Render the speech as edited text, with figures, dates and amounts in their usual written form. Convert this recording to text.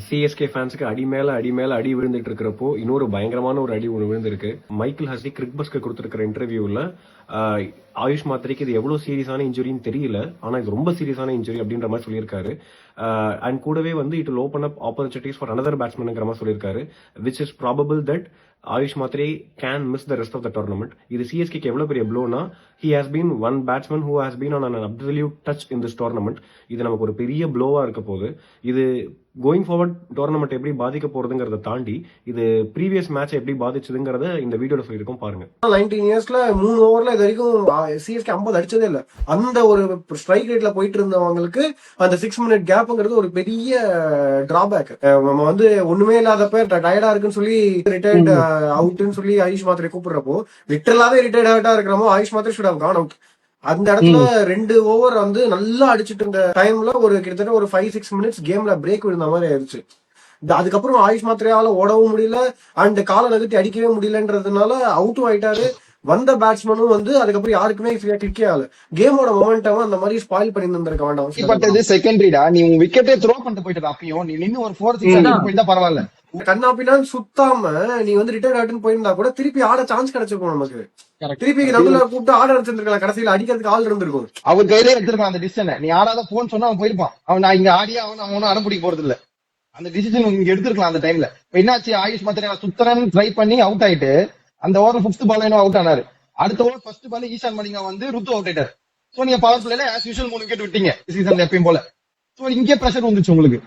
CSK ஃபேன்ஸுக்கு அடி மேல அடி மேல அடி விழுந்துட்டு இருக்கிறப்போ இன்னொரு பயங்கரமான ஒரு அடி ஒன்று விழுந்திருக்கு. மைக்கேல் ஹசி கிரிக் பஸ்க்கு கொடுத்திருக்கிற இன்டர்வியூல ஆயுஷ் மாத்திரைக்கு இது எவ்வளவு சீரியஸான இன்ஜுரின்னு தெரியல, ஆனா இது ரொம்ப சீரியஸான இன்ஜுரி அப்படின்ற மாதிரி சொல்லியிருக்காரு. அண்ட் கூடவே வந்து it will open up opportunities for another பேட்ஸ்மேனுங்கிற மாதிரி சொல்லியிருக்காரு. Which is probable that Ayush Mhatre can miss the rest of the tournament. இது சிஎஸ்கேக்கு எவ்வளவு பெரிய ப்ளோனா, he has been one batsman who has been on an absolute touch in this tournament. இது நமக்கு ஒரு பெரிய ப்ளோவா இருக்க போகுது. இது கோயிங் ஃபார்வர்ட் டோர்னமெண்ட் எப்படி பாதிக்க போறதுங்கிறத தாண்டி இது ப்ரீவியஸ் மேட்ச் எப்படி பாதிச்சதுங்கிறத இந்த வீடியோல சொல்லியிருக்கோம் பாருங்க. 19 இயர்ஸ்ல 3 ஓவர்ல இது வரைக்கும் சிஎஸ்கே 50 அடிச்சதே இல்ல. அந்த ஒரு ஸ்ட்ரைக் ரேட்ல போயிட்டு இருந்தவங்களுக்கு அந்த 6 மினிட் கேப்ங்கிறது ஒரு பெரிய டிராபேக். நம்ம வந்து ஒண்ணுமே இல்லாதப்ப டயர்டா இருக்குன்னு சொல்லி ரிட்டையர்ட் அவுட்னு சொல்லி ஆயுஷ் மாத்திரை கூப்பிடுறப்போ லிட்டரலாவே ரிட்டையர்ட் அவுட்டா இருக்கிறமோ ஆயுஷ் மாத்திரை ஷுட் ஹவ் கான் அவுட். அந்த இடத்துல 2 ஓவர் வந்து நல்லா அடிச்சிட்டு இருந்த டைம்ல ஒரு கிட்டத்தட்ட ஒரு 5-6 மினிட்ஸ் கேம்ல பிரேக் விழுந்த மாதிரி ஆயிடுச்சு. அதுக்கப்புறம் ஆயுஷ் மாத்திரையால ஓடவும் முடியல அண்ட் காலை நகர்த்தி அடிக்கவே முடியலன்றதுனால அவுட்டும் ஆயிட்டாரு. வந்த பேட்ஸ்மேனும் வந்து அதுக்கப்புறம் யாருக்குமே கிளிக்கே ஆகல. கேமோட மொமெண்டம் அந்த மாதிரி ஸ்பாயில் பண்ணி இருந்திருக்க வேண்டாம். பட் இது செகண்டரிடா, நீ உன் விக்கெட்டே த்ரோ பண்ணிட்டு போயிட்டு அப்பயும் நீ நின்னு ஒரு 4-6 போயிட்டா பரவாயில்ல. கண்ணாப்பினான்னு சுத்தாம நீ வந்து ரிட்டையர் ஆட்டுன்னு போயிருந்தா கூட திருப்பி ஆட சான்ஸ் கிடைச்சிருக்கும். நமக்கு திருப்பி நடுவுல கூப்பிட்டு ஆட வச்சிருந்திருக்கலாம். கடைசியில அடிக்கிறதுக்கு ஆள் இருந்திருக்கும். அவர் கையிலே எடுத்திருக்கான் அந்த டிசிஷன். நீ ஆடாத போன்னு சொன்னா அவன் போயிருப்பான். அவன் நான் இங்க ஆடியா அவனும் அடம்பிடிக்க போறது இல்ல. அந்த டிசிஷன் இங்க எடுத்திருக்கலாம் அந்த டைம்ல. இப்ப என்னாச்சு, ஆயுஷ் மாத்திரை சுத்தரன்னு ட்ரை பண்ணி அவுட் ஆயிட்டு அந்த ஓவர் 5th பால் அவுட் ஆனாரு. அடுத்த ஓவர் 1st பால் ஈஷான் மலிங்கா வந்து ருத்து அவுட் ஆயிட்டாரு. சோ நீங்க பவர் பிளேல ஆஸ் யூசுவல் 3 விக்கெட் விட்டீங்க சீசன்ல எப்பயும் போல. சோ இங்கே பிரஷர் வந்துச்சு உங்களுக்கு.